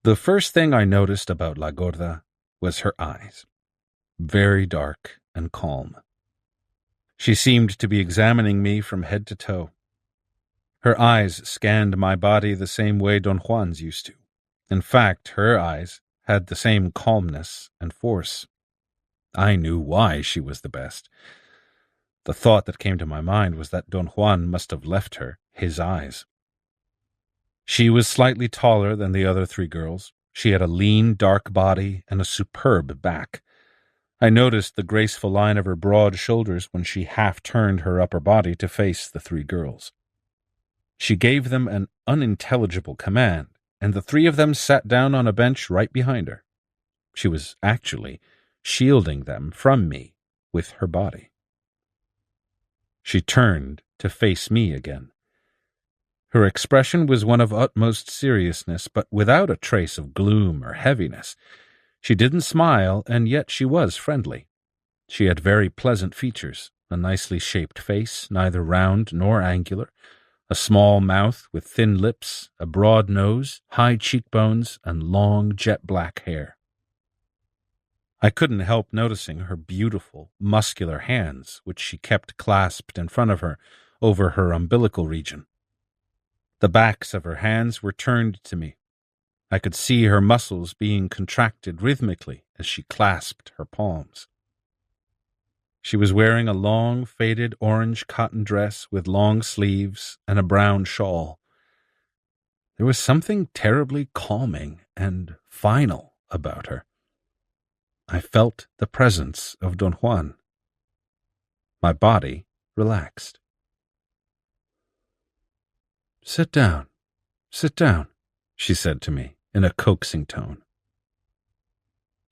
The first thing I noticed about La Gorda was her eyes, very dark and calm. She seemed to be examining me from head to toe. Her eyes scanned my body the same way Don Juan's used to. In fact, her eyes had the same calmness and force. I knew why she was the best. The thought that came to my mind was that Don Juan must have left her his eyes. She was slightly taller than the other three girls. She had a lean, dark body and a superb back. I noticed the graceful line of her broad shoulders when she half-turned her upper body to face the three girls. She gave them an unintelligible command, and the three of them sat down on a bench right behind her. She was actually shielding them from me with her body. She turned to face me again. Her expression was one of utmost seriousness, but without a trace of gloom or heaviness. She didn't smile, and yet she was friendly. She had very pleasant features, a nicely shaped face, neither round nor angular, a small mouth with thin lips, a broad nose, high cheekbones, and long jet-black hair. I couldn't help noticing her beautiful, muscular hands, which she kept clasped in front of her, over her umbilical region. The backs of her hands were turned to me. I could see her muscles being contracted rhythmically as she clasped her palms. She was wearing a long, faded orange cotton dress with long sleeves and a brown shawl. There was something terribly calming and final about her. I felt the presence of Don Juan. My body relaxed. Sit down, she said to me in a coaxing tone.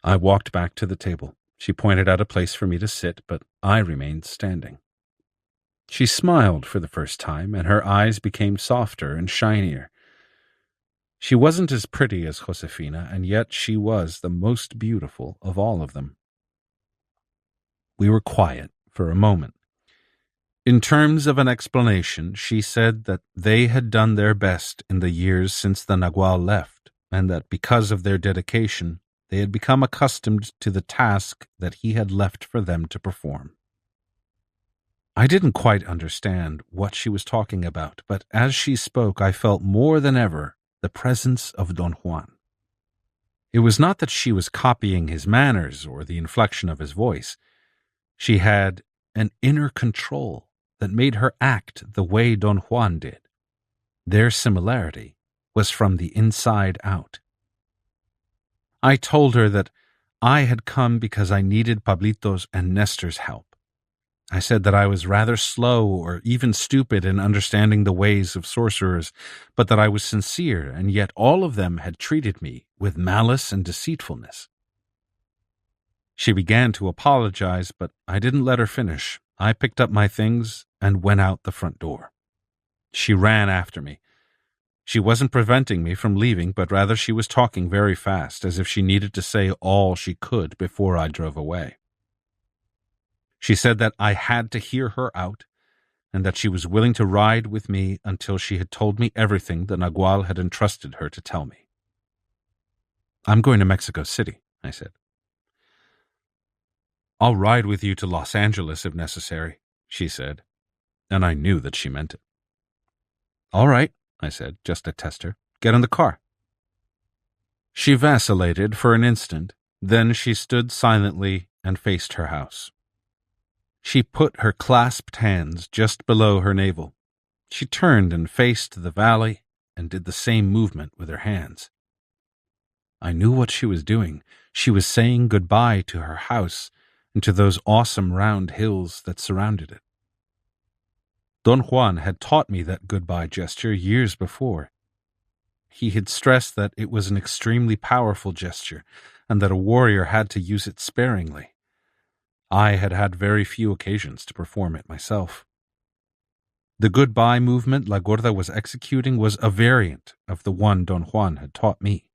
I walked back to the table. She pointed out a place for me to sit, but I remained standing. She smiled for the first time, and her eyes became softer and shinier. She wasn't as pretty as Josefina, and yet she was the most beautiful of all of them. We were quiet for a moment. In terms of an explanation, she said that they had done their best in the years since the Nagual left, and that because of their dedication, they had become accustomed to the task that he had left for them to perform. I didn't quite understand what she was talking about, but as she spoke, I felt more than ever the presence of Don Juan. It was not that she was copying his manners or the inflection of his voice. She had an inner control that made her act the way Don Juan did. Their similarity was from the inside out. I told her that I had come because I needed Pablito's and Nestor's help. I said that I was rather slow or even stupid in understanding the ways of sorcerers, but that I was sincere, and yet all of them had treated me with malice and deceitfulness. She began to apologize, but I didn't let her finish. I picked up my things and went out the front door. She ran after me. She wasn't preventing me from leaving, but rather she was talking very fast, as if she needed to say all she could before I drove away. She said that I had to hear her out, and that she was willing to ride with me until she had told me everything that Nagual had entrusted her to tell me. I'm going to Mexico City, I said. I'll ride with you to Los Angeles if necessary, she said, and I knew that she meant it. All right, I said, just to test her. Get in the car. She vacillated for an instant, then she stood silently and faced her house. She put her clasped hands just below her navel. She turned and faced the valley and did the same movement with her hands. I knew what she was doing. She was saying goodbye to her house and to those awesome round hills that surrounded it. Don Juan had taught me that goodbye gesture years before. He had stressed that it was an extremely powerful gesture and that a warrior had to use it sparingly. I had had very few occasions to perform it myself. The goodbye movement La Gorda was executing was a variant of the one Don Juan had taught me.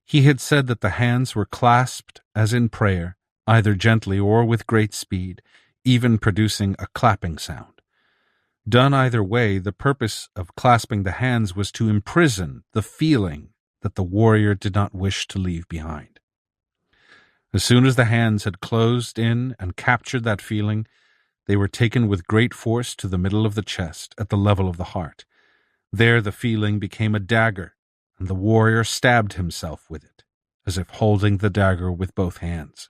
He had said that the hands were clasped as in prayer, either gently or with great speed, even producing a clapping sound. Done either way, the purpose of clasping the hands was to imprison the feeling that the warrior did not wish to leave behind. As soon as the hands had closed in and captured that feeling, they were taken with great force to the middle of the chest, at the level of the heart. There the feeling became a dagger, and the warrior stabbed himself with it, as if holding the dagger with both hands.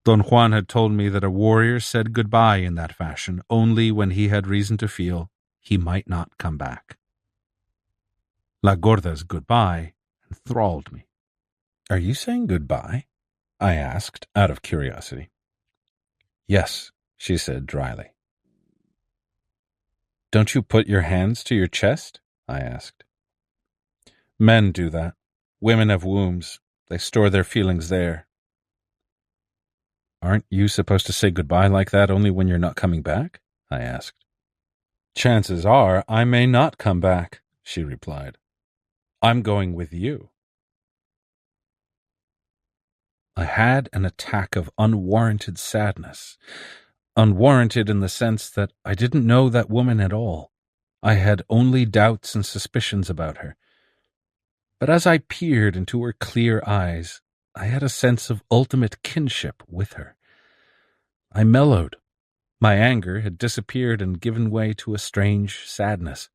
Don Juan had told me that a warrior said goodbye in that fashion only when he had reason to feel he might not come back. La Gorda's goodbye enthralled me. "Are you saying goodbye?" I asked, out of curiosity. "Yes," she said dryly. "Don't you put your hands to your chest?" I asked. "Men do that. Women have wombs. They store their feelings there." "Aren't you supposed to say goodbye like that only when you're not coming back?" I asked. "Chances are I may not come back," she replied. "I'm going with you." I had an attack of unwarranted sadness. Unwarranted in the sense that I didn't know that woman at all. I had only doubts and suspicions about her. But as I peered into her clear eyes, I had a sense of ultimate kinship with her. I mellowed. My anger had disappeared and given way to a strange sadness.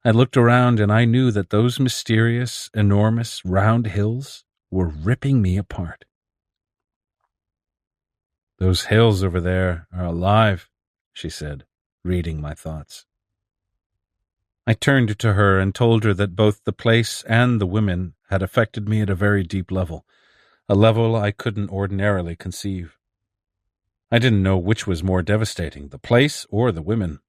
I looked around and I knew that those mysterious, enormous, round hills were ripping me apart. "Those hills over there are alive," she said, reading my thoughts. I turned to her and told her that both the place and the women had affected me at a very deep level, a level I couldn't ordinarily conceive. I didn't know which was more devastating, the place or the women.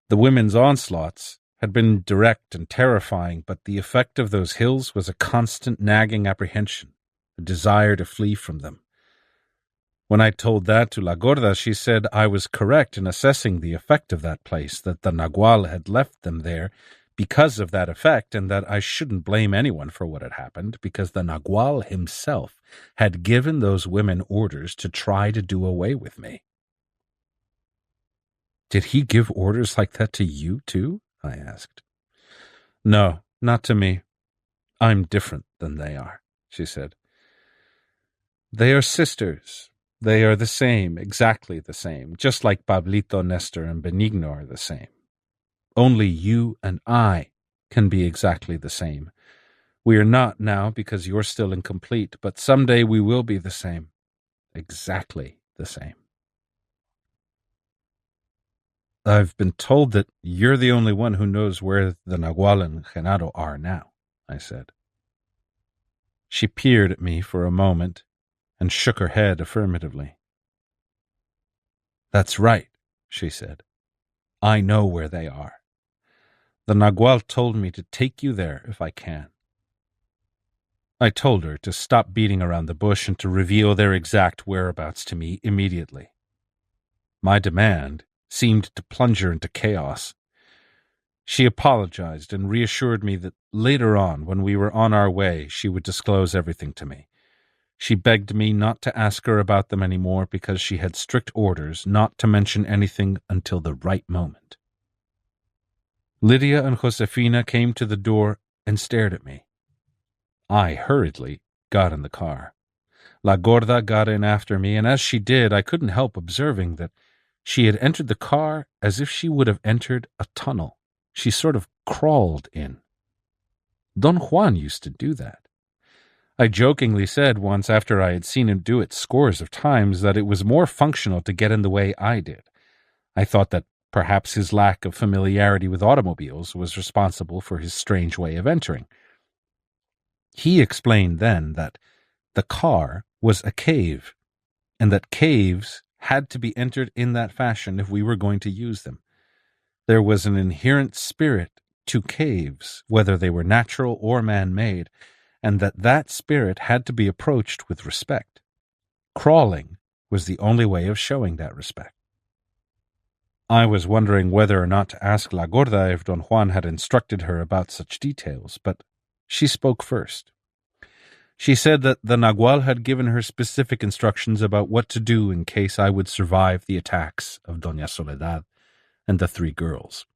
The women's onslaughts had been direct and terrifying, but the effect of those hills was a constant nagging apprehension, a desire to flee from them. When I told that to La Gorda, she said I was correct in assessing the effect of that place, that the Nagual had left them there because of that effect, and that I shouldn't blame anyone for what had happened, because the Nagual himself had given those women orders to try to do away with me. "Did he give orders like that to you, too?" I asked. "No, not to me. I'm different than they are," she said. "They are sisters. They are the same, exactly the same, just like Pablito, Nestor, and Benigno are the same. Only you and I can be exactly the same. We are not now because you're still incomplete, but someday we will be the same. Exactly the same." "I've been told that you're the only one who knows where the Nagual and Genaro are now," I said. She peered at me for a moment and shook her head affirmatively. "That's right," she said. "I know where they are. The Nagual told me to take you there if I can." I told her to stop beating around the bush and to reveal their exact whereabouts to me immediately. My demand seemed to plunge her into chaos. She apologized and reassured me that later on, when we were on our way, she would disclose everything to me. She begged me not to ask her about them anymore because she had strict orders not to mention anything until the right moment. Lydia and Josefina came to the door and stared at me. I hurriedly got in the car. La Gorda got in after me, and as she did, I couldn't help observing that she had entered the car as if she would have entered a tunnel. She sort of crawled in. Don Juan used to do that. I jokingly said once, after I had seen him do it scores of times, that it was more functional to get in the way I did. I thought that perhaps his lack of familiarity with automobiles was responsible for his strange way of entering. He explained then that the car was a cave, and that caves had to be entered in that fashion if we were going to use them. There was an inherent spirit to caves, whether they were natural or man-made, and that spirit had to be approached with respect. Crawling was the only way of showing that respect. I was wondering whether or not to ask La Gorda if Don Juan had instructed her about such details, but she spoke first. She said that the Nagual had given her specific instructions about what to do in case I would survive the attacks of Doña Soledad and the three girls.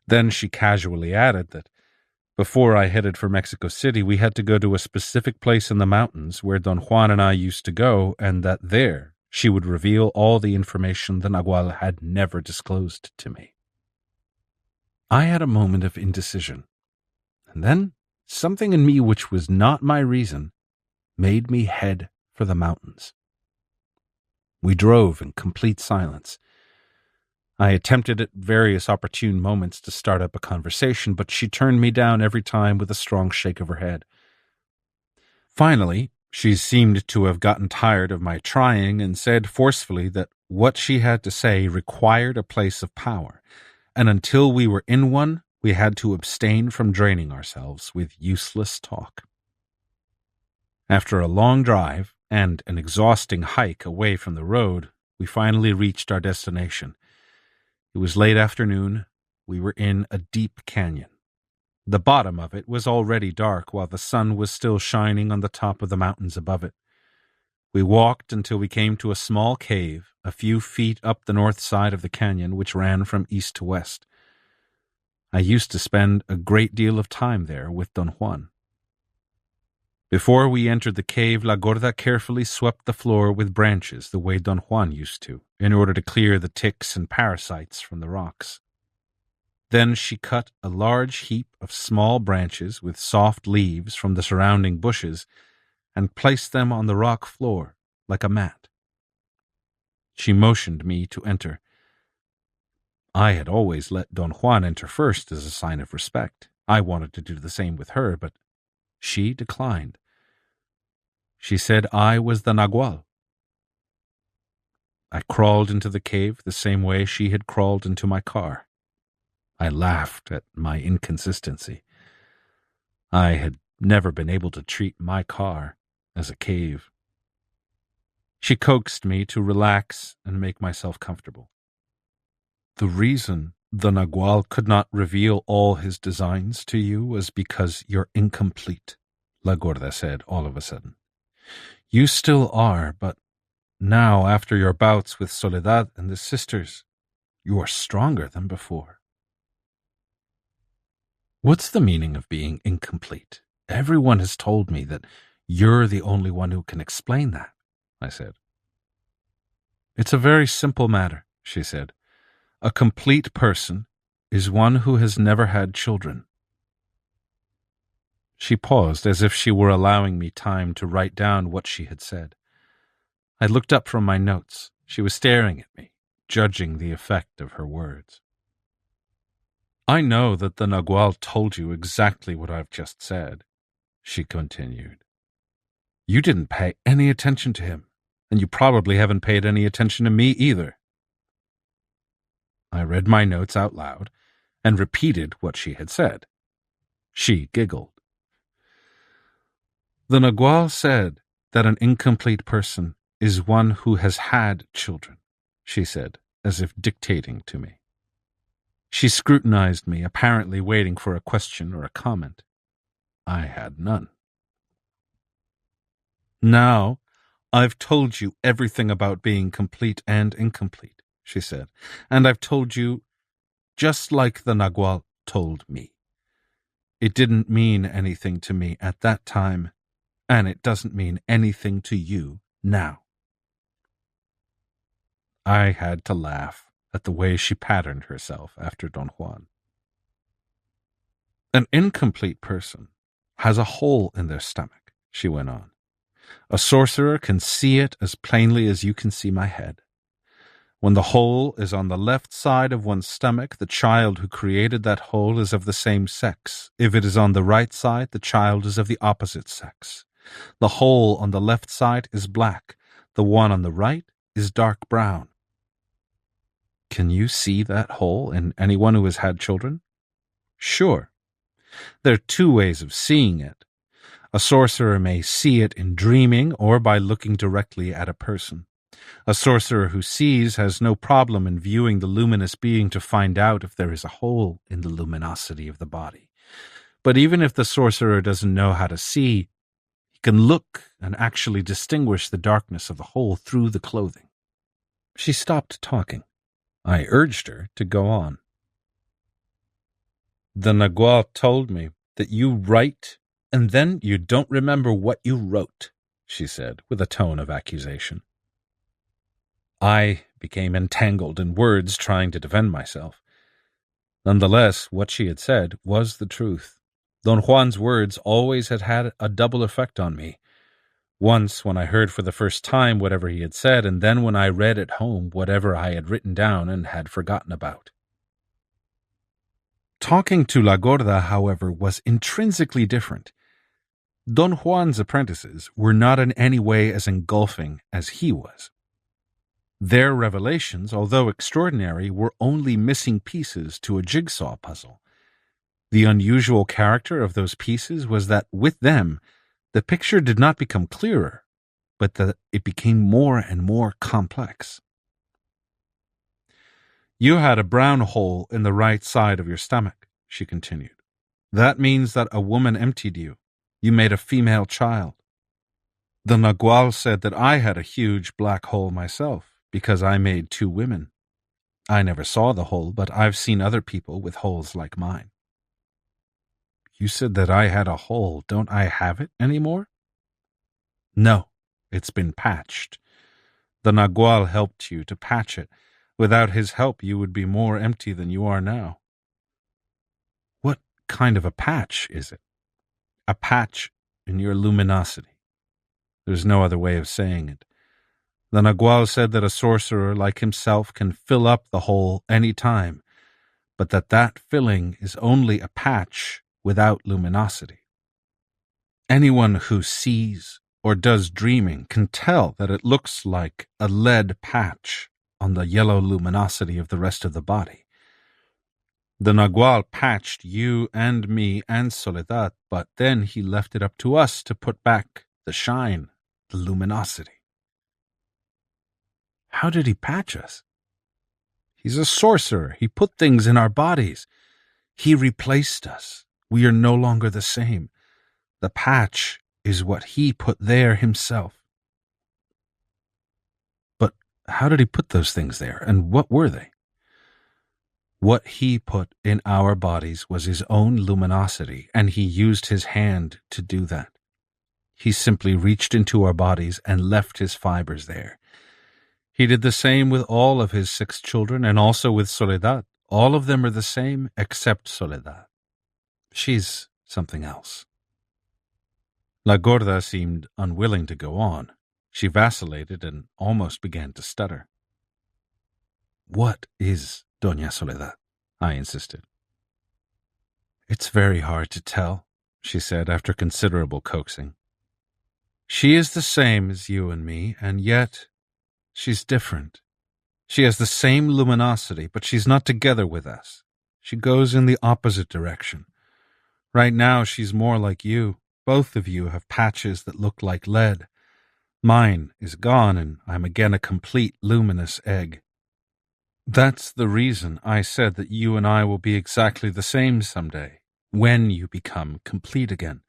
Then she casually added that Before I headed for Mexico City, we had to go to a specific place in the mountains where Don Juan and I used to go, and that there she would reveal all the information the Nagual had never disclosed to me. I had a moment of indecision, and then something in me which was not my reason made me head for the mountains. We drove in complete silence. I attempted at various opportune moments to start up a conversation, but she turned me down every time with a strong shake of her head. Finally, she seemed to have gotten tired of my trying and said forcefully that what she had to say required a place of power, and until we were in one, we had to abstain from draining ourselves with useless talk. After a long drive and an exhausting hike away from the road, we finally reached our destination. It was late afternoon. We were in a deep canyon. The bottom of it was already dark while the sun was still shining on the top of the mountains above it. We walked until we came to a small cave a few feet up the north side of the canyon, which ran from east to west. I used to spend a great deal of time there with Don Juan. Before we entered the cave, La Gorda carefully swept the floor with branches the way Don Juan used to, in order to clear the ticks and parasites from the rocks. Then she cut a large heap of small branches with soft leaves from the surrounding bushes and placed them on the rock floor like a mat. She motioned me to enter. I had always let Don Juan enter first as a sign of respect. I wanted to do the same with her, but she declined. She said I was the Nagual. I crawled into the cave the same way she had crawled into my car. I laughed at my inconsistency. I had never been able to treat my car as a cave. She coaxed me to relax and make myself comfortable. The reason the Nagual could not reveal all his designs to you was because you're incomplete, La Gorda said all of a sudden. You still are, but now, after your bouts with Soledad and the sisters, you are stronger than before. What's the meaning of being incomplete? Everyone has told me that you're the only one who can explain that, I said. It's a very simple matter, she said. A complete person is one who has never had children. She paused as if she were allowing me time to write down what she had said. I looked up from my notes. She was staring at me, judging the effect of her words. I know that the Nagual told you exactly what I've just said, she continued. You didn't pay any attention to him, and you probably haven't paid any attention to me either. I read my notes out loud and repeated what she had said. She giggled. The Nagual said that an incomplete person is one who has had children, she said, as if dictating to me. She scrutinized me, apparently waiting for a question or a comment. I had none. Now, I've told you everything about being complete and incomplete, she said, and I've told you just like the Nagual told me. It didn't mean anything to me at that time, and it doesn't mean anything to you now. I had to laugh at the way she patterned herself after Don Juan. An incomplete person has a hole in their stomach, she went on. A sorcerer can see it as plainly as you can see my head. When the hole is on the left side of one's stomach, the child who created that hole is of the same sex. If it is on the right side, the child is of the opposite sex. The hole on the left side is black. The one on the right is dark brown. Can you see that hole in anyone who has had children? Sure. There are two ways of seeing it. A sorcerer may see it in dreaming or by looking directly at a person. A sorcerer who sees has no problem in viewing the luminous being to find out if there is a hole in the luminosity of the body. But even if the sorcerer doesn't know how to see, he can look and actually distinguish the darkness of the hole through the clothing. She stopped talking. I urged her to go on. The Nagual told me That you write, and then you don't remember what you wrote, she said, with a tone of accusation. I became entangled in words trying to defend myself. Nonetheless, what she had said was the truth. Don Juan's words always had had a double effect on me. Once when I heard for the first time whatever he had said, and then when I read at home whatever I had written down and had forgotten about. Talking to La Gorda, however, was intrinsically different. Don Juan's apprentices were not in any way as engulfing as he was. Their revelations, although extraordinary, were only missing pieces to a jigsaw puzzle. The unusual character of those pieces was that with them, the picture did not become clearer, but that it became more and more complex. You had a brown hole in the right side of your stomach, she continued. That means that a woman emptied you. You made a female child. The Nagual said that I had a huge black hole myself, because I made 2 women. I never saw the hole, but I've seen other people with holes like mine. You said that I had a hole. Don't I have it anymore? No, it's been patched. The Nagual helped you to patch it. Without his help, you would be more empty than you are now. What kind of a patch is it? A patch in your luminosity. There's no other way of saying it. The Nagual said that a sorcerer like himself can fill up the hole any time, but that filling is only a patch without luminosity. Anyone who sees or does dreaming can tell that it looks like a lead patch on the yellow luminosity of the rest of the body. The Nagual patched you and me and Soledad, but then he left it up to us to put back the shine, the luminosity. How did he patch us? He's a sorcerer. He put things in our bodies. He replaced us. We are no longer the same. The patch is what he put there himself. But how did he put those things there, and what were they? What he put in our bodies was his own luminosity, and he used his hand to do that. He simply reached into our bodies and left his fibers there. He did the same with all of his 6 children, and also with Soledad. All of them are the same except Soledad. She's something else. La Gorda seemed unwilling to go on. She vacillated and almost began to stutter. What is Doña Soledad? I insisted. It's very hard to tell, she said after considerable coaxing. She is the same as you and me, and yet she's different. She has the same luminosity, but she's not together with us. She goes in the opposite direction. Right now she's more like you. Both of you have patches that look like lead. Mine is gone, and I'm again a complete luminous egg. That's the reason I said that you and I will be exactly the same someday, when you become complete again.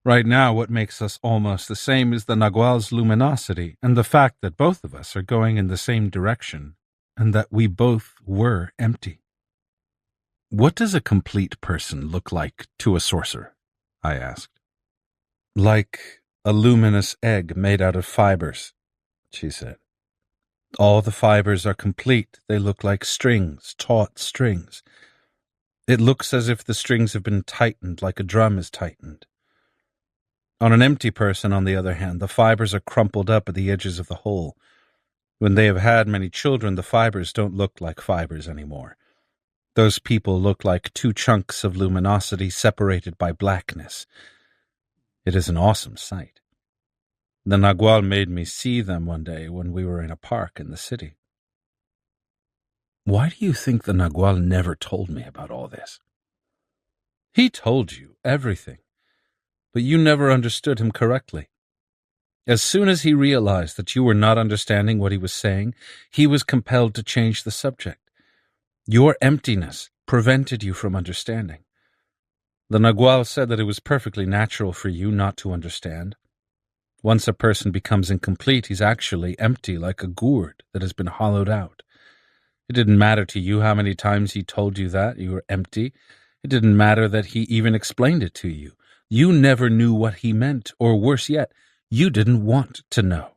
Right now, what makes us almost the same is the Nagual's luminosity, and the fact that both of us are going in the same direction, and that we both were empty. What does a complete person look like to a sorcerer? I asked. Like a luminous egg made out of fibers, she said. All the fibers are complete. They look like strings, taut strings. It looks as if the strings have been tightened like a drum is tightened. On an empty person, on the other hand, the fibers are crumpled up at the edges of the hole. When they have had many children, the fibers don't look like fibers anymore. Those people look like 2 chunks of luminosity separated by blackness. It is an awesome sight. The Nagual made me see them one day when we were in a park in the city. Why do you think the Nagual never told me about all this? He told you everything, but you never understood him correctly. As soon as he realized that you were not understanding what he was saying, he was compelled to change the subject. Your emptiness prevented you from understanding. The Nagual said that it was perfectly natural for you not to understand. Once a person becomes incomplete, he's actually empty, like a gourd that has been hollowed out. It didn't matter to you how many times he told you that you were empty. It didn't matter that he even explained it to you. You never knew what he meant, or worse yet, you didn't want to know.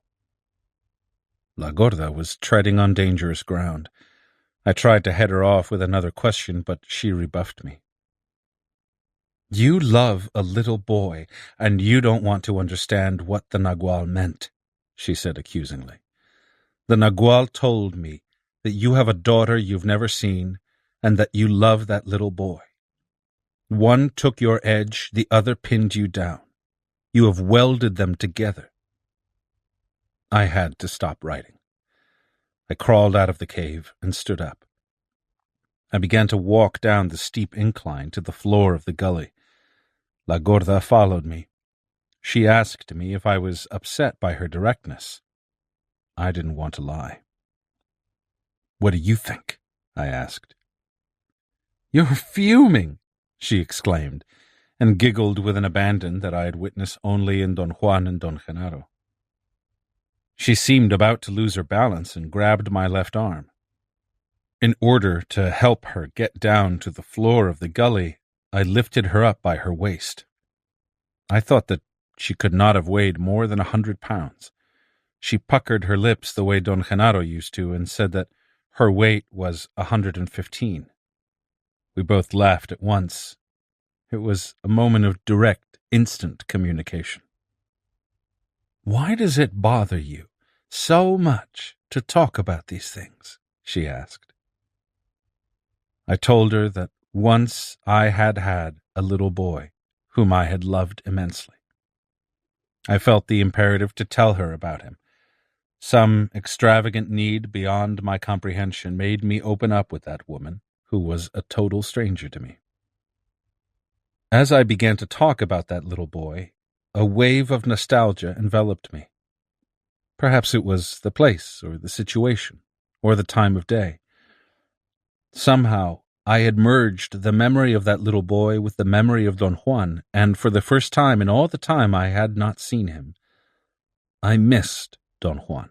La Gorda was treading on dangerous ground. I tried to head her off with another question, but she rebuffed me. You love a little boy, and you don't want to understand what the Nagual meant, she said accusingly. The Nagual told me that you have a daughter you've never seen, and that you love that little boy. One took your edge, the other pinned you down. You have welded them together. I had to stop writing. I crawled out of the cave and stood up. I began to walk down the steep incline to the floor of the gully. La Gorda followed me. She asked me if I was upset by her directness. I didn't want to lie. What do you think? I asked. You're fuming, she exclaimed, and giggled with an abandon that I had witnessed only in Don Juan and Don Genaro. She seemed about to lose her balance and grabbed my left arm. In order to help her get down to the floor of the gully, I lifted her up by her waist. I thought that she could not have weighed more than 100 pounds. She puckered her lips the way Don Genaro used to and said that her weight was 115. We both laughed at once. It was a moment of direct, instant communication. Why does it bother you so much to talk about these things? She asked. I told her that once I had had a little boy whom I had loved immensely. I felt the imperative to tell her about him. Some extravagant need beyond my comprehension made me open up with that woman, who was a total stranger to me. As I began to talk about that little boy, a wave of nostalgia enveloped me. Perhaps it was the place, or the situation, or the time of day. Somehow, I had merged the memory of that little boy with the memory of Don Juan, and for the first time in all the time I had not seen him, I missed Don Juan.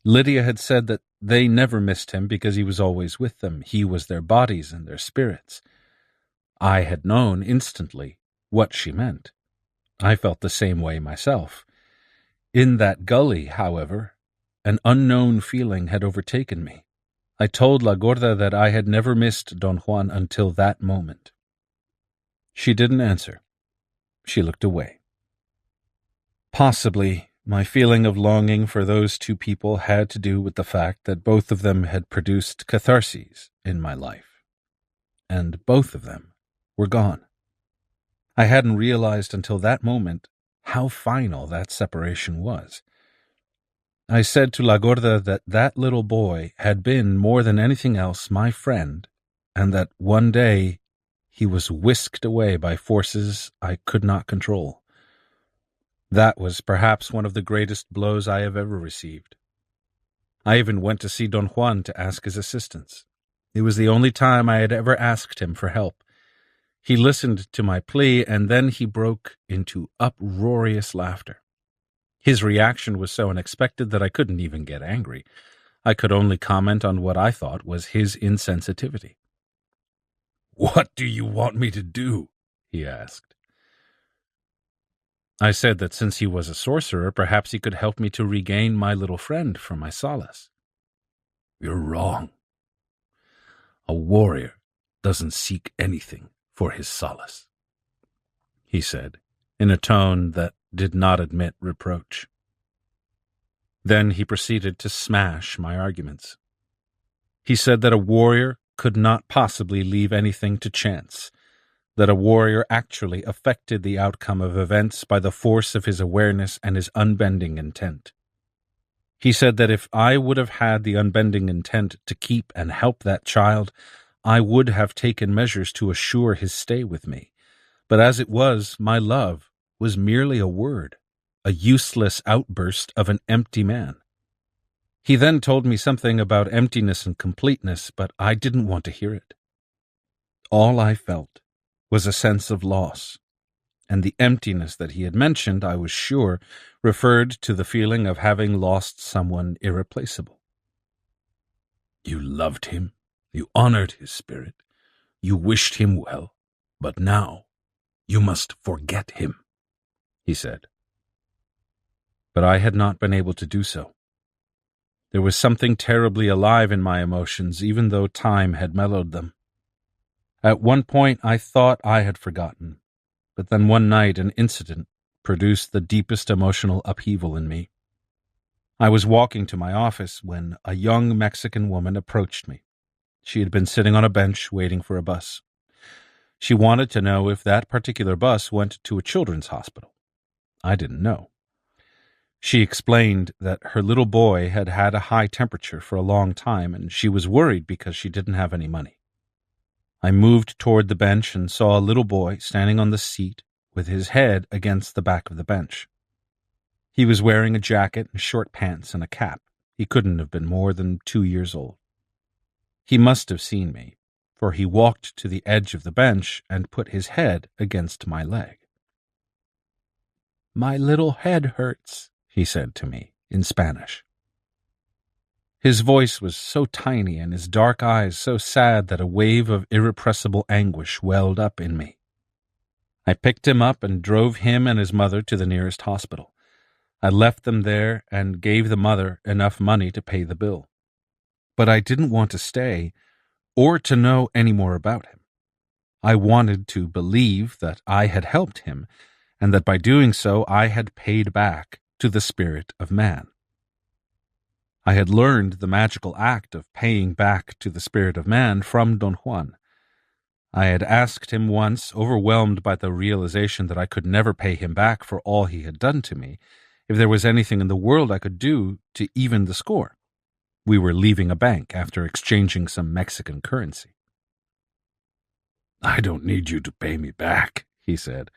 Lydia had said that they never missed him because he was always with them. He was their bodies and their spirits. I had known instantly what she meant. I felt the same way myself. In that gully, however, an unknown feeling had overtaken me. I told La Gorda that I had never missed Don Juan until that moment. She didn't answer. She looked away. Possibly, my feeling of longing for those two people had to do with the fact that both of them had produced catharses in my life. And both of them were gone. I hadn't realized until that moment how final that separation was. I said to La Gorda that that little boy had been, more than anything else, my friend, and that one day he was whisked away by forces I could not control. That was perhaps one of the greatest blows I have ever received. I even went to see Don Juan to ask his assistance. It was the only time I had ever asked him for help. He listened to my plea, and then he broke into uproarious laughter. His reaction was so unexpected that I couldn't even get angry. I could only comment on what I thought was his insensitivity. "What do you want me to do?" he asked. I said that since he was a sorcerer, perhaps he could help me to regain my little friend for my solace. "You're wrong. A warrior doesn't seek anything for his solace," he said, in a tone that did not admit reproach. Then he proceeded to smash my arguments. He said that a warrior could not possibly leave anything to chance, that a warrior actually affected the outcome of events by the force of his awareness and his unbending intent. He said that if I would have had the unbending intent to keep and help that child, I would have taken measures to assure his stay with me. But as it was, my love was merely a word, a useless outburst of an empty man. He then told me something about emptiness and completeness, but I didn't want to hear it. All I felt was a sense of loss, and the emptiness that he had mentioned, I was sure, referred to the feeling of having lost someone irreplaceable. "You loved him, you honored his spirit, You wished him well, but now you must forget him, he said. But I had not been able to do so. There was something terribly alive in my emotions, even though time had mellowed them. At one point I thought I had forgotten, but then one night an incident produced the deepest emotional upheaval in me. I was walking to my office when a young Mexican woman approached me. She had been sitting on a bench waiting for a bus. She wanted to know if that particular bus went to a children's hospital. I didn't know. She explained that her little boy had had a high temperature for a long time, and she was worried because she didn't have any money. I moved toward the bench and saw a little boy standing on the seat with his head against the back of the bench. He was wearing a jacket and short pants and a cap. He couldn't have been more than 2 years old. He must have seen me, for he walked to the edge of the bench and put his head against my leg. "My little head hurts," he said to me in Spanish. His voice was so tiny and his dark eyes so sad that a wave of irrepressible anguish welled up in me. I picked him up and drove him and his mother to the nearest hospital. I left them there and gave the mother enough money to pay the bill. But I didn't want to stay or to know any more about him. I wanted to believe that I had helped him and that by doing so I had paid back to the spirit of man. I had learned the magical act of paying back to the spirit of man from Don Juan. I had asked him once, overwhelmed by the realization that I could never pay him back for all he had done to me, if there was anything in the world I could do to even the score. We were leaving a bank after exchanging some Mexican currency. "I don't need you to pay me back," he said.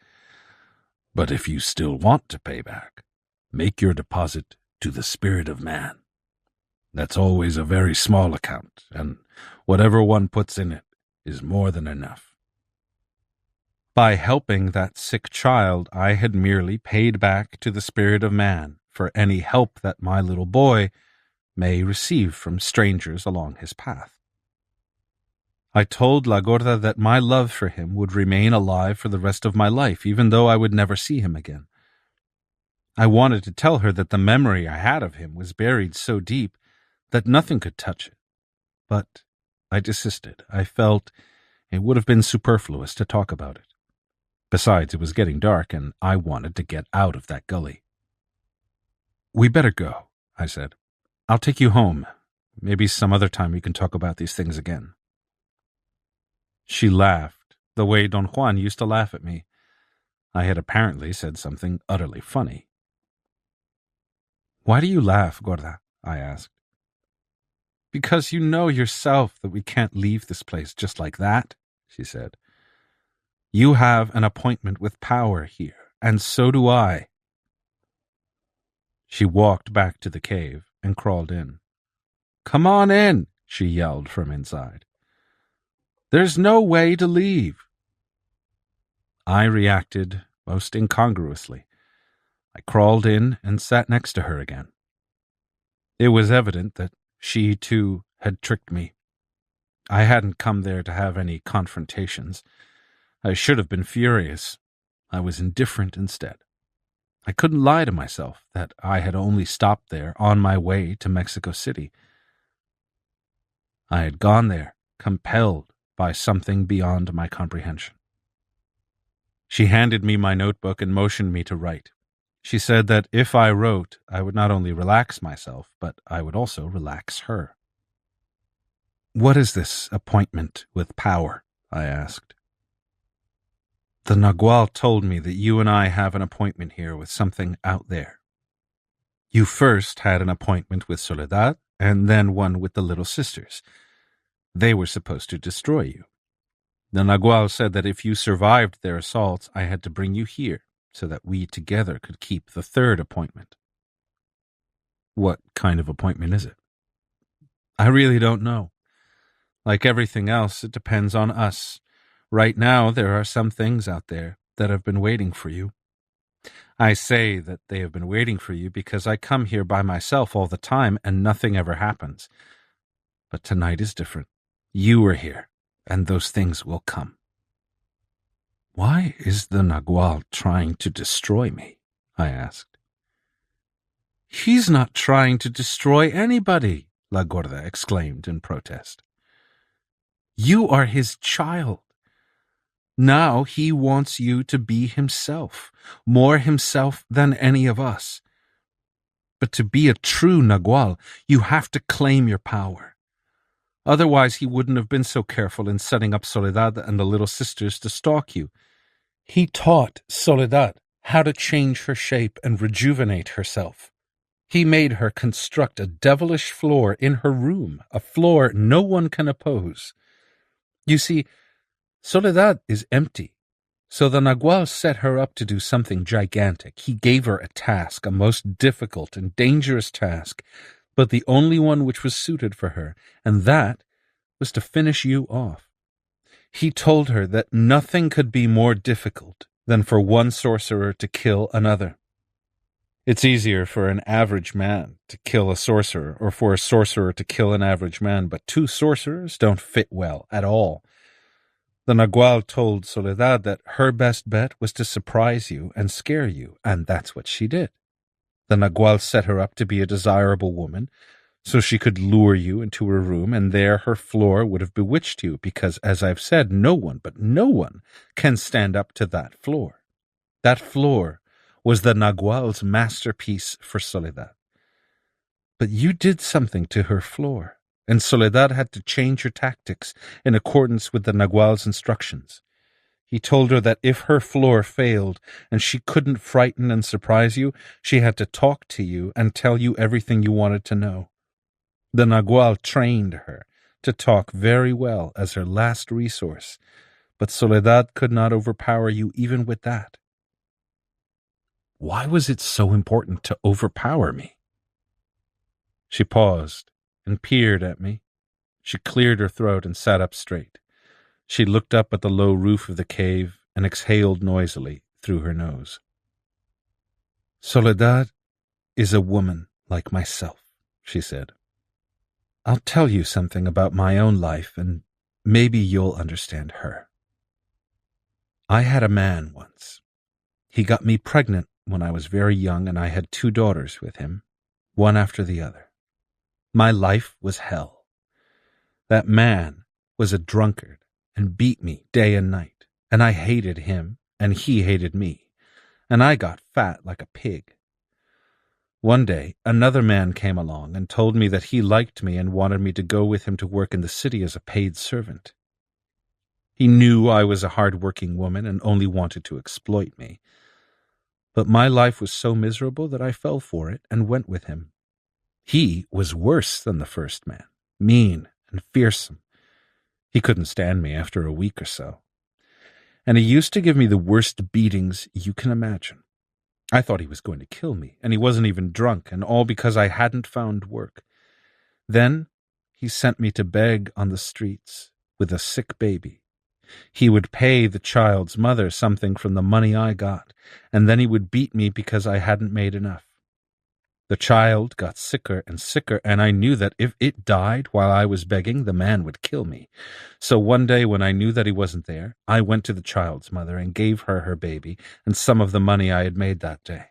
"But if you still want to pay back, make your deposit to the spirit of man. That's always a very small account, and whatever one puts in it is more than enough." By helping that sick child, I had merely paid back to the spirit of man for any help that my little boy may receive from strangers along his path. I told La Gorda that my love for him would remain alive for the rest of my life, even though I would never see him again. I wanted to tell her that the memory I had of him was buried so deep that nothing could touch it, but I desisted. I felt it would have been superfluous to talk about it. Besides, it was getting dark, and I wanted to get out of that gully. "We better go," I said. "I'll take you home. Maybe some other time we can talk about these things again." She laughed, the way Don Juan used to laugh at me. I had apparently said something utterly funny. "Why do you laugh, Gorda?" I asked. "Because you know yourself that we can't leave this place just like that," she said. "You have an appointment with power here, and so do I." She walked back to the cave and crawled in. "Come on in," she yelled from inside. "There's no way to leave." I reacted most incongruously. I crawled in and sat next to her again. It was evident that she, too, had tricked me. I hadn't come there to have any confrontations. I should have been furious. I was indifferent instead. I couldn't lie to myself that I had only stopped there on my way to Mexico City. I had gone there, compelled by something beyond my comprehension. She handed me my notebook and motioned me to write. She said that if I wrote, I would not only relax myself, but I would also relax her. "What is this appointment with power?" I asked. "The Nagual told me that you and I have an appointment here with something out there. You first had an appointment with Soledad, and then one with the Little Sisters. They were supposed to destroy you. The Nagual said that if you survived their assaults, I had to bring you here, so that we together could keep the third appointment." "What kind of appointment is it?" "I really don't know. Like everything else, it depends on us. Right now, there are some things out there that have been waiting for you. I say that they have been waiting for you because I come here by myself all the time and nothing ever happens. But tonight is different. You are here, and those things will come. Why is the Nagual trying to destroy me? I asked. He's not trying to destroy anybody, La Gorda exclaimed in protest. You are his child. Now he wants you to be himself, more himself than any of us. But to be a true Nagual, you have to claim your power. Otherwise, he wouldn't have been so careful in setting up Soledad and the little sisters to stalk you. He taught Soledad how to change her shape and rejuvenate herself. He made her construct a devilish floor in her room, a floor no one can oppose. You see, Soledad is empty, so the Nagual set her up to do something gigantic. He gave her a task, a most difficult and dangerous task, but the only one which was suited for her, and that was to finish you off. He told her that nothing could be more difficult than for one sorcerer to kill another. It's easier for an average man to kill a sorcerer or for a sorcerer to kill an average man, but two sorcerers don't fit well at all. The Nagual told Soledad that her best bet was to surprise you and scare you, and that's what she did. The Nagual set her up to be a desirable woman, so she could lure you into her room, and there her floor would have bewitched you, because, as I've said, no one can stand up to that floor. That floor was the Nagual's masterpiece for Soledad. But you did something to her floor, and Soledad had to change her tactics in accordance with the Nagual's instructions. He told her that if her floor failed and she couldn't frighten and surprise you, she had to talk to you and tell you everything you wanted to know. The Nagual trained her to talk very well as her last resource, but Soledad could not overpower you even with that. Why was it so important to overpower me? She paused and peered at me. She cleared her throat and sat up straight. She looked up at the low roof of the cave and exhaled noisily through her nose. Soledad is a woman like myself, she said. I'll tell you something about my own life, and maybe you'll understand her. I had a man once. He got me pregnant when I was very young, and I had 2 daughters with him, one after the other. My life was hell. That man was a drunkard and beat me day and night, and I hated him, and he hated me, and I got fat like a pig. One day, another man came along and told me that he liked me and wanted me to go with him to work in the city as a paid servant. He knew I was a hard-working woman and only wanted to exploit me. But my life was so miserable that I fell for it and went with him. He was worse than the first man, mean and fearsome. He couldn't stand me after a week or so. And he used to give me the worst beatings you can imagine. I thought he was going to kill me, and he wasn't even drunk, and all because I hadn't found work. Then he sent me to beg on the streets with a sick baby. He would pay the child's mother something from the money I got, and then he would beat me because I hadn't made enough. The child got sicker and sicker, and I knew that if it died while I was begging, the man would kill me. So one day when I knew that he wasn't there, I went to the child's mother and gave her her baby and some of the money I had made that day.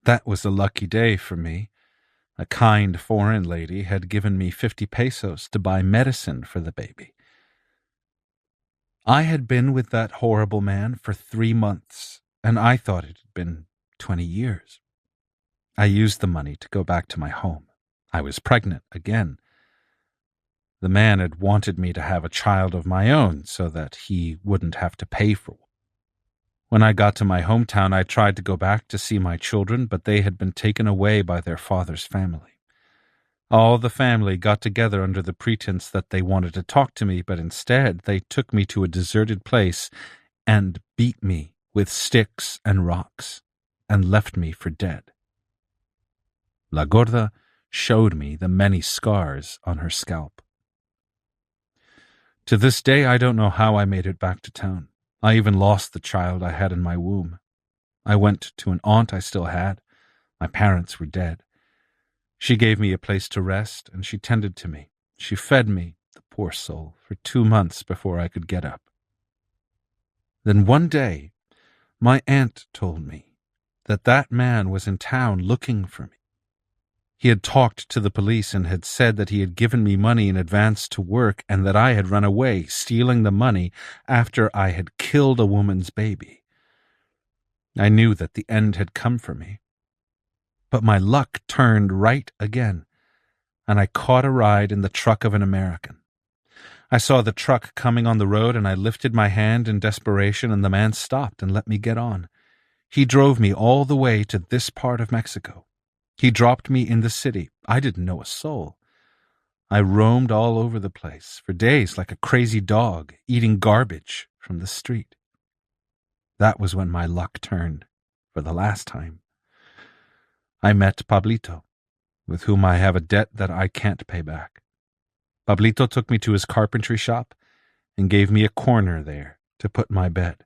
That was a lucky day for me. A kind foreign lady had given me 50 pesos to buy medicine for the baby. I had been with that horrible man for 3 months, and I thought it had been 20 years. I used the money to go back to my home. I was pregnant again. The man had wanted me to have a child of my own so that he wouldn't have to pay for one. When I got to my hometown, I tried to go back to see my children, but they had been taken away by their father's family. All the family got together under the pretense that they wanted to talk to me, but instead they took me to a deserted place and beat me with sticks and rocks and left me for dead. La Gorda showed me the many scars on her scalp. To this day, I don't know how I made it back to town. I even lost the child I had in my womb. I went to an aunt I still had. My parents were dead. She gave me a place to rest, and she tended to me. She fed me, the poor soul, for 2 months before I could get up. Then one day, my aunt told me that that man was in town looking for me. He had talked to the police and had said that he had given me money in advance to work and that I had run away, stealing the money after I had killed a woman's baby. I knew that the end had come for me. But my luck turned right again, and I caught a ride in the truck of an American. I saw the truck coming on the road, and I lifted my hand in desperation, and the man stopped and let me get on. He drove me all the way to this part of Mexico. He dropped me in the city. I didn't know a soul. I roamed all over the place for days like a crazy dog, eating garbage from the street. That was when my luck turned, for the last time. I met Pablito, with whom I have a debt that I can't pay back. Pablito took me to his carpentry shop and gave me a corner there to put my bed.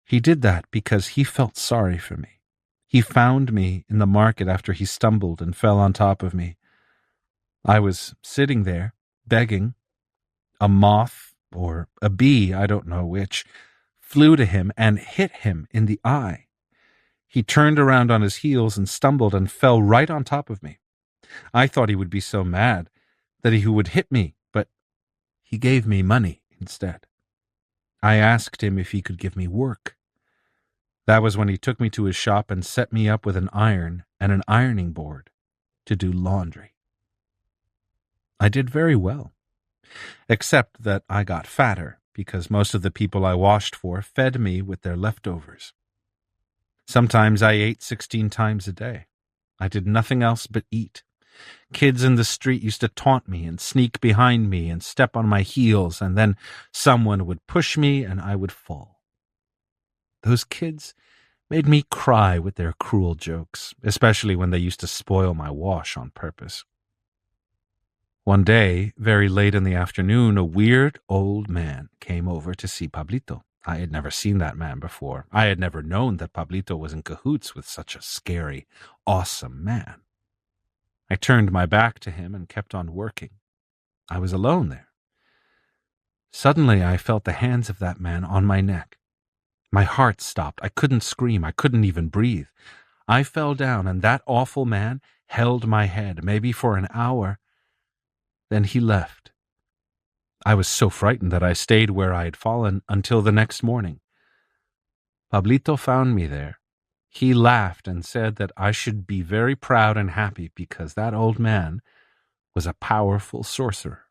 He did that because he felt sorry for me. He found me in the market after he stumbled and fell on top of me. I was sitting there, begging. A moth, or a bee, I don't know which, flew to him and hit him in the eye. He turned around on his heels and stumbled and fell right on top of me. I thought he would be so mad that he would hit me, but he gave me money instead. I asked him if he could give me work. That was when he took me to his shop and set me up with an iron and an ironing board to do laundry. I did very well, except that I got fatter because most of the people I washed for fed me with their leftovers. Sometimes I ate 16 times a day. I did nothing else but eat. Kids in the street used to taunt me and sneak behind me and step on my heels, and then someone would push me and I would fall. Those kids made me cry with their cruel jokes, especially when they used to spoil my wash on purpose. One day, very late in the afternoon, a weird old man came over to see Pablito. I had never seen that man before. I had never known that Pablito was in cahoots with such a scary, awesome man. I turned my back to him and kept on working. I was alone there. Suddenly, I felt the hands of that man on my neck. My heart stopped. I couldn't scream. I couldn't even breathe. I fell down, and that awful man held my head, maybe for an hour. Then he left. I was so frightened that I stayed where I had fallen until the next morning. Pablito found me there. He laughed and said that I should be very proud and happy because that old man was a powerful sorcerer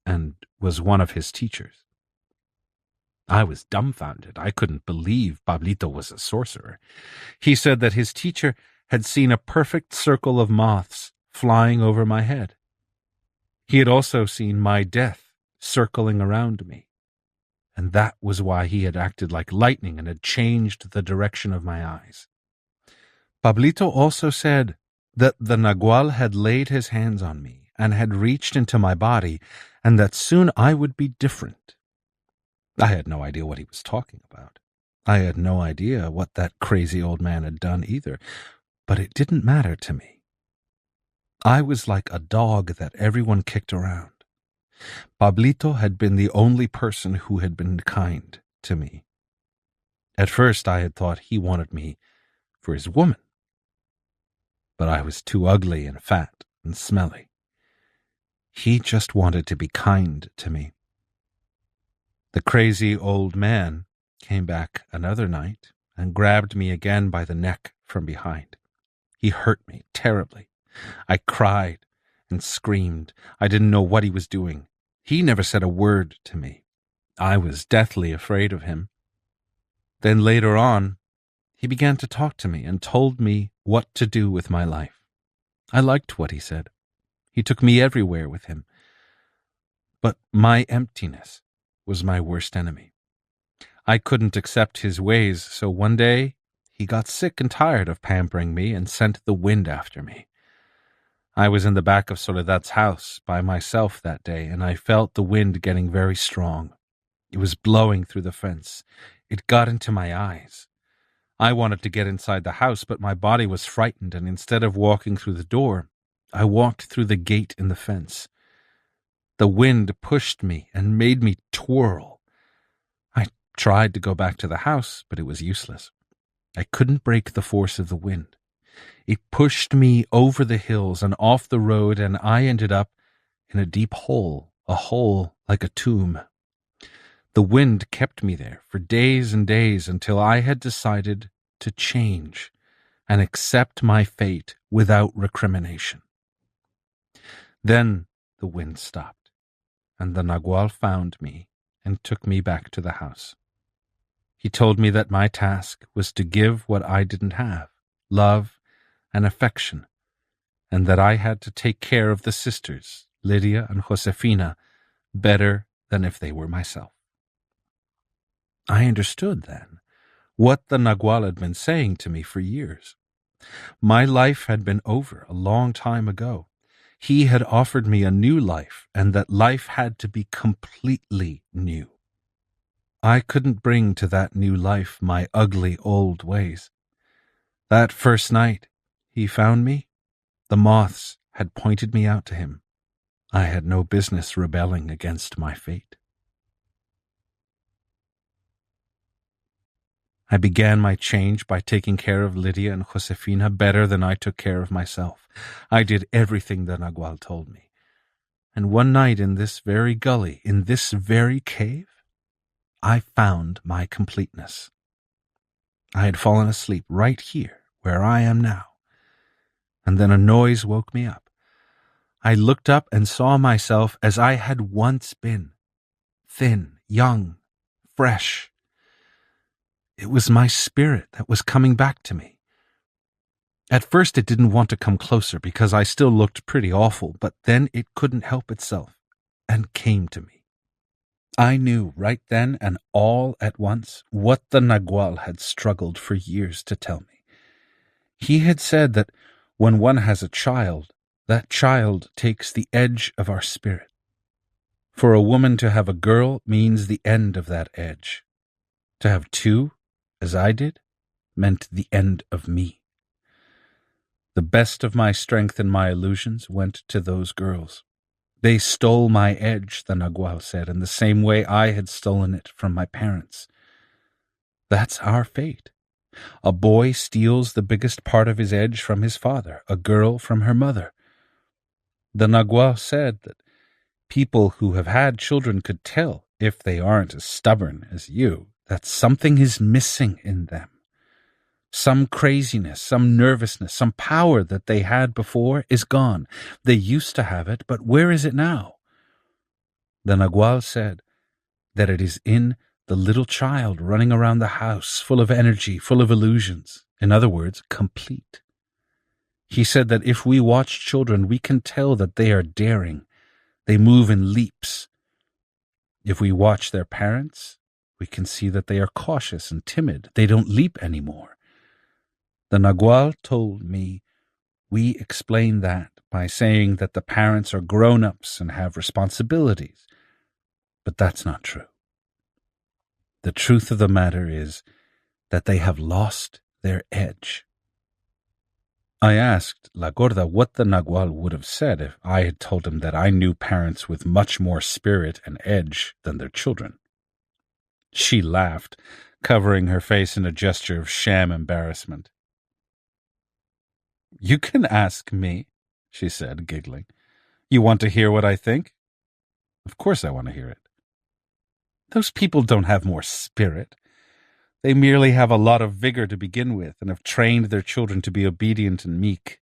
and was one of his teachers. I was dumbfounded. I couldn't believe Pablito was a sorcerer. He said that his teacher had seen a perfect circle of moths flying over my head. He had also seen my death circling around me, and that was why he had acted like lightning and had changed the direction of my eyes. Pablito also said that the Nagual had laid his hands on me and had reached into my body, and that soon I would be different. I had no idea what he was talking about. I had no idea what that crazy old man had done either, but it didn't matter to me. I was like a dog that everyone kicked around. Pablito had been the only person who had been kind to me. At first I had thought he wanted me for his woman, but I was too ugly and fat and smelly. He just wanted to be kind to me. The crazy old man came back another night and grabbed me again by the neck from behind. He hurt me terribly. I cried and screamed. I didn't know what he was doing. He never said a word to me. I was deathly afraid of him. Then later on, he began to talk to me and told me what to do with my life. I liked what he said. He took me everywhere with him. But my emptiness was my worst enemy. I couldn't accept his ways, so one day he got sick and tired of pampering me and sent the wind after me. I was in the back of Soledad's house by myself that day, and I felt the wind getting very strong. It was blowing through the fence. It got into my eyes. I wanted to get inside the house, but my body was frightened, and instead of walking through the door, I walked through the gate in the fence. The wind pushed me and made me twirl. I tried to go back to the house, but it was useless. I couldn't break the force of the wind. It pushed me over the hills and off the road, and I ended up in a deep hole, a hole like a tomb. The wind kept me there for days and days until I had decided to change and accept my fate without recrimination. Then the wind stopped, and the Nagual found me and took me back to the house. He told me that my task was to give what I didn't have, love and affection, and that I had to take care of the sisters, Lydia and Josefina, better than if they were myself. I understood then what the Nagual had been saying to me for years. My life had been over a long time ago. He had offered me a new life, and that life had to be completely new. I couldn't bring to that new life my ugly old ways. That first night he found me, the moths had pointed me out to him. I had no business rebelling against my fate. I began my change by taking care of Lydia and Josefina better than I took care of myself. I did everything the Nagual told me. And one night in this very gully, in this very cave, I found my completeness. I had fallen asleep right here, where I am now. And then a noise woke me up. I looked up and saw myself as I had once been, thin, young, fresh. It was my spirit that was coming back to me. At first it didn't want to come closer because I still looked pretty awful, but then it couldn't help itself and came to me. I knew right then and all at once what the Nagual had struggled for years to tell me. He had said that when one has a child, that child takes the edge of our spirit. For a woman to have a girl means the end of that edge. To have two, as I did, meant the end of me. The best of my strength and my illusions went to those girls. They stole my edge, the Nagual said, in the same way I had stolen it from my parents. That's our fate. A boy steals the biggest part of his edge from his father, a girl from her mother. The Nagual said that people who have had children could tell, if they aren't as stubborn as you, that something is missing in them. Some craziness, some nervousness, some power that they had before is gone. They used to have it, but where is it now? The Nagual said that it is in the little child running around the house, full of energy, full of illusions. In other words, complete. He said that if we watch children, we can tell that they are daring. They move in leaps. If we watch their parents, we can see that they are cautious and timid. They don't leap anymore. The Nagual told me we explain that by saying that the parents are grown-ups and have responsibilities. But that's not true. The truth of the matter is that they have lost their edge. I asked La Gorda what the Nagual would have said if I had told him that I knew parents with much more spirit and edge than their children. She laughed, covering her face in a gesture of sham embarrassment. "You can ask me," she said, giggling. "You want to hear what I think?" "Of course I want to hear it." "Those people don't have more spirit. They merely have a lot of vigor to begin with and have trained their children to be obedient and meek.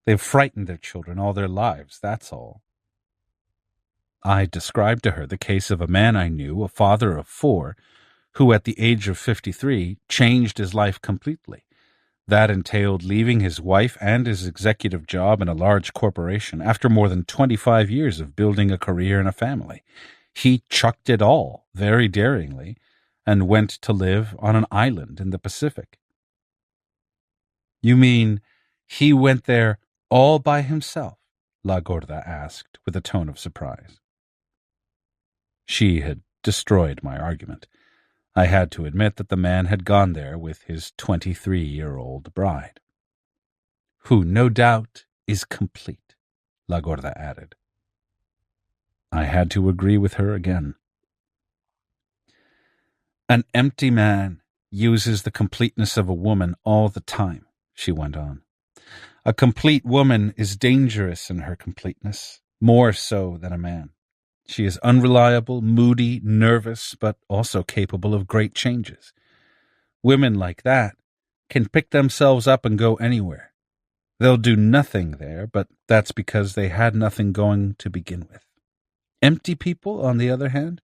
They've frightened their children all their lives, that's all." I described to her the case of a man I knew, a father of 4, who at the age of 53 changed his life completely. That entailed leaving his wife and his executive job in a large corporation after more than 25 years of building a career and a family. He chucked it all, very daringly, and went to live on an island in the Pacific. "You mean he went there all by himself?" La Gorda asked with a tone of surprise. She had destroyed my argument. I had to admit that the man had gone there with his 23-year-old bride. "Who, no doubt, is complete," La Gorda added. I had to agree with her again. An empty man uses the completeness of a woman all the time, she went on. A complete woman is dangerous in her completeness, more so than a man. She is unreliable, moody, nervous, but also capable of great changes. Women like that can pick themselves up and go anywhere. They'll do nothing there, but that's because they had nothing going to begin with. Empty people, on the other hand,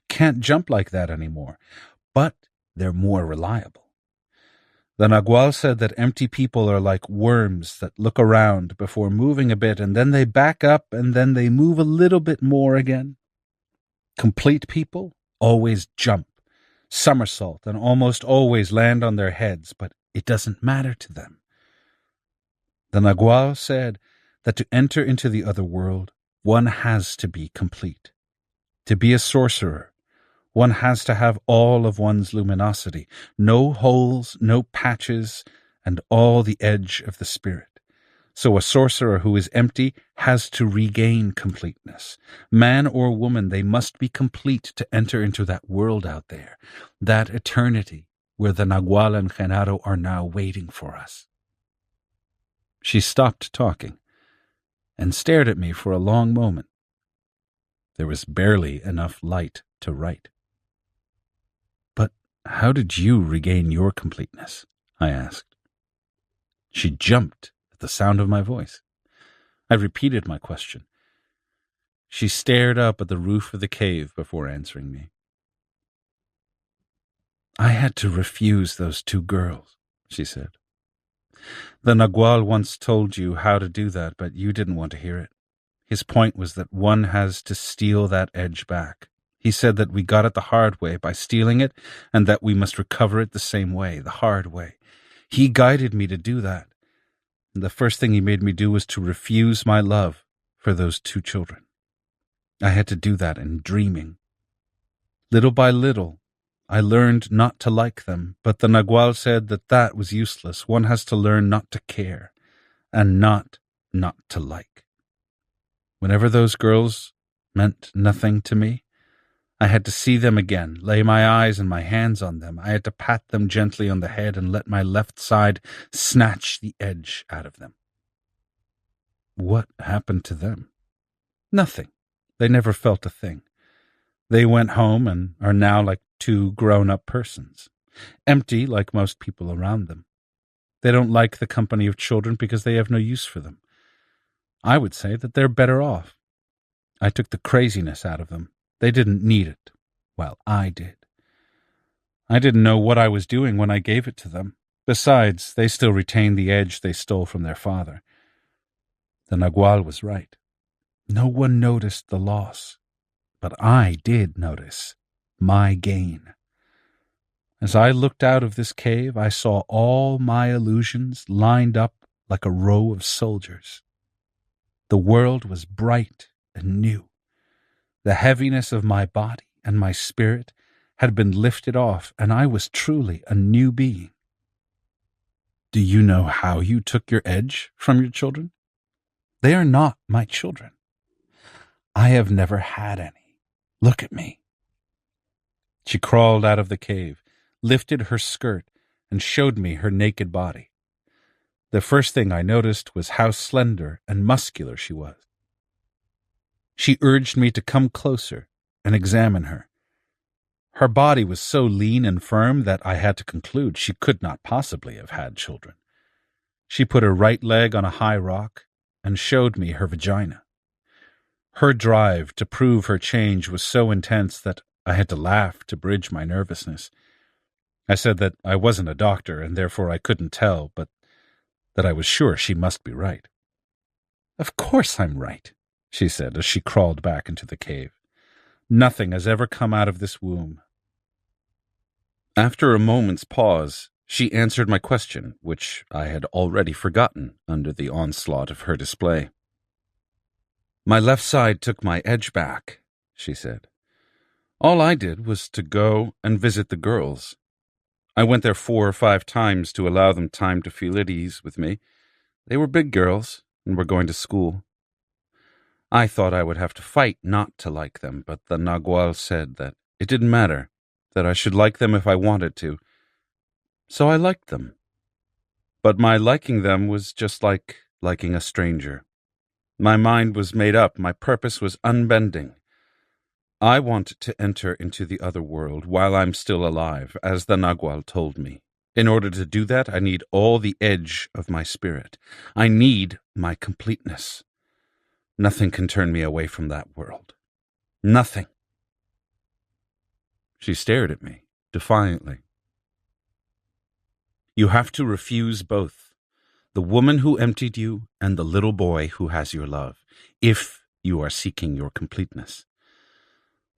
can't jump like that anymore, but they're more reliable. The Nagual said that empty people are like worms that look around before moving a bit, and then they back up, and then they move a little bit more again. Complete people always jump, somersault, and almost always land on their heads, but it doesn't matter to them. The Nagual said that to enter into the other world, one has to be complete. To be a sorcerer, one has to have all of one's luminosity, no holes, no patches, and all the edge of the spirit. So a sorcerer who is empty has to regain completeness. Man or woman, they must be complete to enter into that world out there, that eternity where the Nagual and Genaro are now waiting for us. She stopped talking and stared at me for a long moment. There was barely enough light to write. But how did you regain your completeness? I asked. She jumped at the sound of my voice. I repeated my question. She stared up at the roof of the cave before answering me. I had to refuse those 2 girls, she said. The Nagual once told you how to do that, but you didn't want to hear it. His point was that one has to steal that edge back. He said that we got it the hard way by stealing it, and that we must recover it the same way, the hard way. He guided me to do that. And the first thing he made me do was to refuse my love for those 2 children. I had to do that in dreaming. Little by little, I learned not to like them, but the Nagual said that that was useless. One has to learn not to care, and not to like. Whenever those girls meant nothing to me, I had to see them again, lay my eyes and my hands on them. I had to pat them gently on the head and let my left side snatch the edge out of them. What happened to them? Nothing. They never felt a thing. They went home and are now like 2 grown-up persons, empty like most people around them. They don't like the company of children because they have no use for them. I would say that they're better off. I took the craziness out of them. They didn't need it. Well, I did. I didn't know what I was doing when I gave it to them. Besides, they still retained the edge they stole from their father. The Nagual was right. No one noticed the loss, but I did notice my gain. As I looked out of this cave, I saw all my illusions lined up like a row of soldiers. The world was bright and new. The heaviness of my body and my spirit had been lifted off, and I was truly a new being. Do you know how you took your edge from your children? They are not my children. I have never had any. Look at me. She crawled out of the cave, lifted her skirt, and showed me her naked body. The first thing I noticed was how slender and muscular she was. She urged me to come closer and examine her. Her body was so lean and firm that I had to conclude she could not possibly have had children. She put her right leg on a high rock and showed me her vagina. Her drive to prove her change was so intense that I had to laugh to bridge my nervousness. I said that I wasn't a doctor and therefore I couldn't tell, but that I was sure she must be right. Of course I'm right, she said as she crawled back into the cave. Nothing has ever come out of this womb. After a moment's pause, she answered my question, which I had already forgotten under the onslaught of her display. My left side took my edge back, she said. All I did was to go and visit the girls. I went there 4 or 5 times to allow them time to feel at ease with me. They were big girls and were going to school. I thought I would have to fight not to like them, but the Nagual said that it didn't matter, that I should like them if I wanted to. So I liked them. But my liking them was just like liking a stranger. My mind was made up, my purpose was unbending. I want to enter into the other world while I'm still alive, as the Nagual told me. In order to do that, I need all the edge of my spirit. I need my completeness. Nothing can turn me away from that world. Nothing. She stared at me, defiantly. You have to refuse both, the woman who emptied you and the little boy who has your love, if you are seeking your completeness.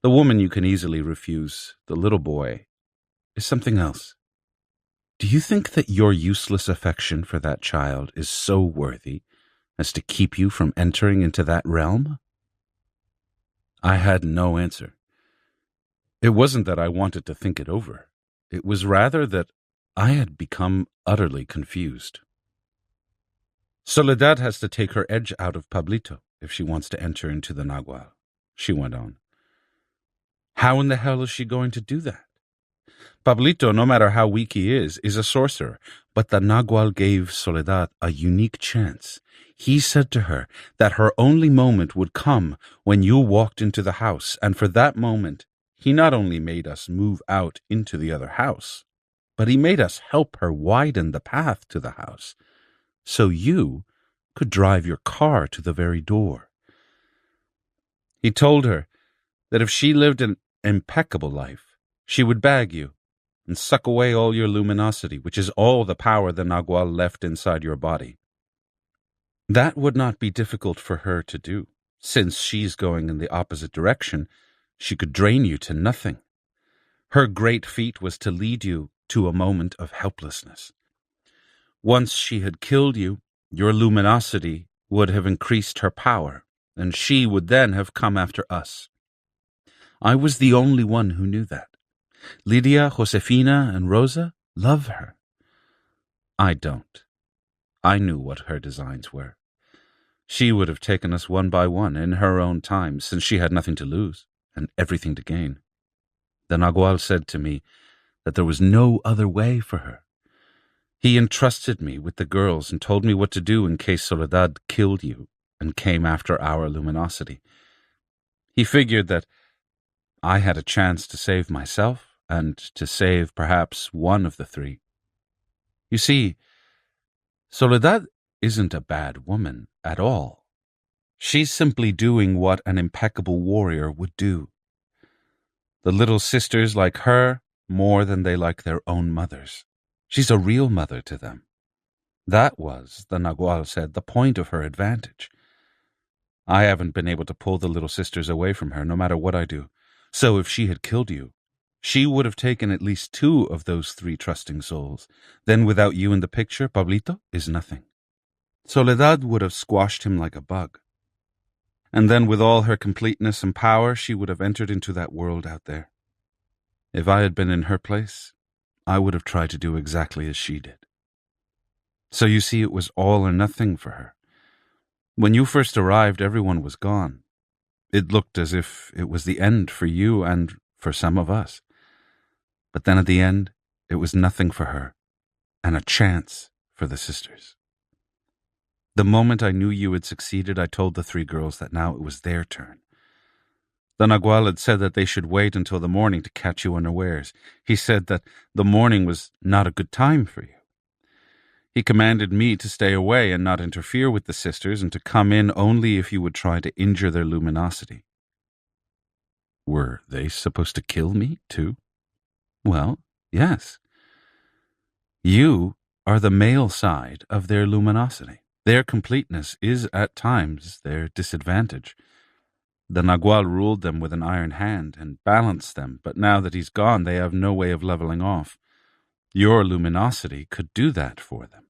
The woman you can easily refuse, the little boy, is something else. Do you think that your useless affection for that child is so worthy as to keep you from entering into that realm? I had no answer. It wasn't that I wanted to think it over. It was rather that I had become utterly confused. Soledad has to take her edge out of Pablito if she wants to enter into the Nagual, she went on. How in the hell is she going to do that? Pablito, no matter how weak he is a sorcerer, but the Nagual gave Soledad a unique chance. He said to her that her only moment would come when you walked into the house, and for that moment, he not only made us move out into the other house, but he made us help her widen the path to the house, so you could drive your car to the very door. He told her that if she lived an impeccable life, she would bag you and suck away all your luminosity, which is all the power the Nagual left inside your body. That would not be difficult for her to do. Since she's going in the opposite direction, she could drain you to nothing. Her great feat was to lead you to a moment of helplessness. Once she had killed you, your luminosity would have increased her power, and she would then have come after us. I was the only one who knew that. Lydia, Josefina, and Rosa love her. I don't. I knew what her designs were. She would have taken us one by one in her own time, since she had nothing to lose and everything to gain. The Nagual said to me that there was no other way for her. He entrusted me with the girls and told me what to do in case Soledad killed you and came after our luminosity. He figured that I had a chance to save myself and to save perhaps one of the three. You see, Soledad isn't a bad woman at all. She's simply doing what an impeccable warrior would do. The little sisters like her more than they like their own mothers. She's a real mother to them. That was, the Nagual said, the point of her advantage. I haven't been able to pull the little sisters away from her, no matter what I do. So if she had killed you, she would have taken at least 2 of those 3 trusting souls. Then without you in the picture, Pablito is nothing. Soledad would have squashed him like a bug. And then with all her completeness and power, she would have entered into that world out there. If I had been in her place, I would have tried to do exactly as she did. So you see, it was all or nothing for her. When you first arrived, everyone was gone. It looked as if it was the end for you and for some of us. But then at the end, it was nothing for her, and a chance for the sisters. The moment I knew you had succeeded, I told the 3 girls that now it was their turn. The Nagual had said that they should wait until the morning to catch you unawares. He said that the morning was not a good time for you. He commanded me to stay away and not interfere with the sisters, and to come in only if you would try to injure their luminosity. Were they supposed to kill me, too? Well, yes. You are the male side of their luminosity. Their completeness is at times their disadvantage. The Nagual ruled them with an iron hand and balanced them, but now that he's gone, they have no way of leveling off. Your luminosity could do that for them.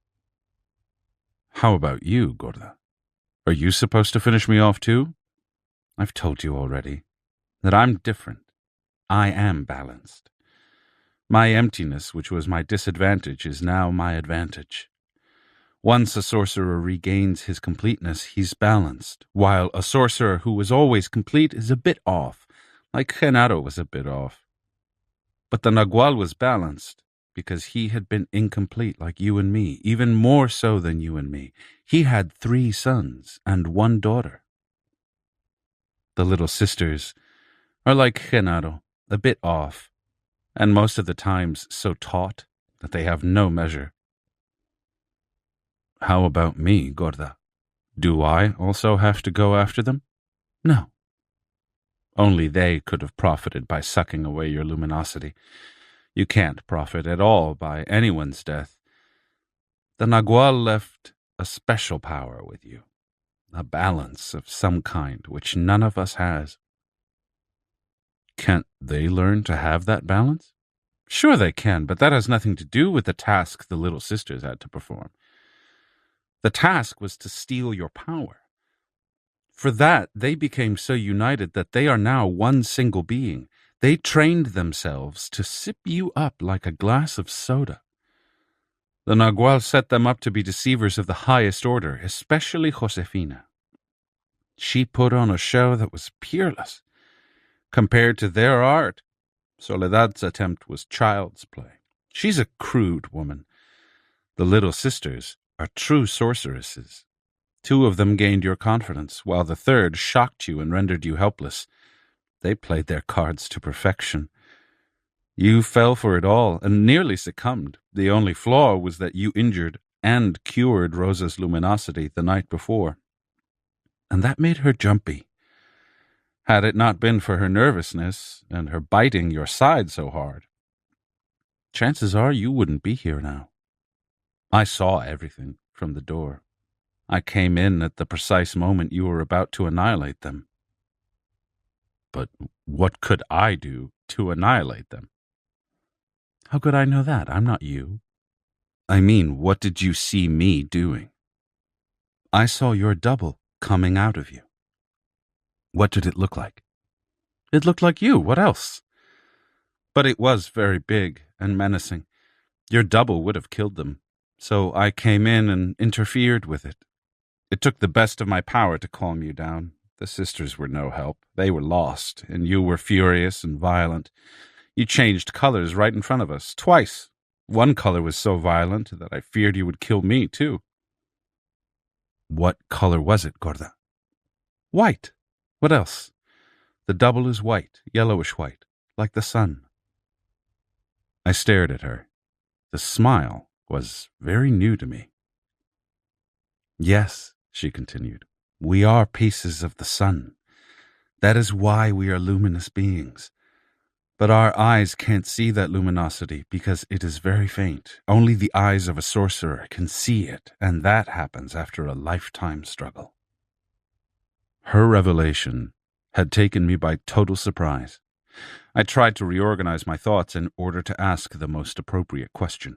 How about you, Gorda? Are you supposed to finish me off too? I've told you already that I'm different. I am balanced. My emptiness, which was my disadvantage, is now my advantage. Once a sorcerer regains his completeness, he's balanced, while a sorcerer who was always complete is a bit off, like Genaro was a bit off. But the Nagual was balanced, because he had been incomplete like you and me, even more so than you and me. He had 3 sons and 1 daughter. The little sisters are like Genaro, a bit off, and most of the times so taut that they have no measure. How about me, Gorda? Do I also have to go after them? No. Only they could have profited by sucking away your luminosity. You can't profit at all by anyone's death. The Nagual left a special power with you, a balance of some kind which none of us has. Can't they learn to have that balance? Sure they can, but that has nothing to do with the task the little sisters had to perform. The task was to steal your power. For that, they became so united that they are now one single being. They trained themselves to sip you up like a glass of soda. The Nagual set them up to be deceivers of the highest order, especially Josefina. She put on a show that was peerless. Compared to their art, Soledad's attempt was child's play. She's a crude woman. The little sisters are true sorceresses. 2 of them gained your confidence, while the third shocked you and rendered you helpless. They played their cards to perfection. You fell for it all and nearly succumbed. The only flaw was that you injured and cured Rosa's luminosity the night before. And that made her jumpy. Had it not been for her nervousness and her biting your side so hard, chances are you wouldn't be here now. I saw everything from the door. I came in at the precise moment you were about to annihilate them. But what could I do to annihilate them? How could I know that? I'm not you. I mean, what did you see me doing? I saw your double coming out of you. What did it look like? It looked like you. What else? But it was very big and menacing. Your double would have killed them. So I came in and interfered with it. It took the best of my power to calm you down. The sisters were no help. They were lost, and you were furious and violent. You changed colors right in front of us, twice. One color was so violent that I feared you would kill me, too. What color was it, Gorda? White. What else? The double is white, yellowish white, like the sun. I stared at her. The smile was very new to me. Yes, she continued, we are pieces of the sun. That is why we are luminous beings. But our eyes can't see that luminosity because it is very faint. Only the eyes of a sorcerer can see it, and that happens after a lifetime struggle. Her revelation had taken me by total surprise. I tried to reorganize my thoughts in order to ask the most appropriate question.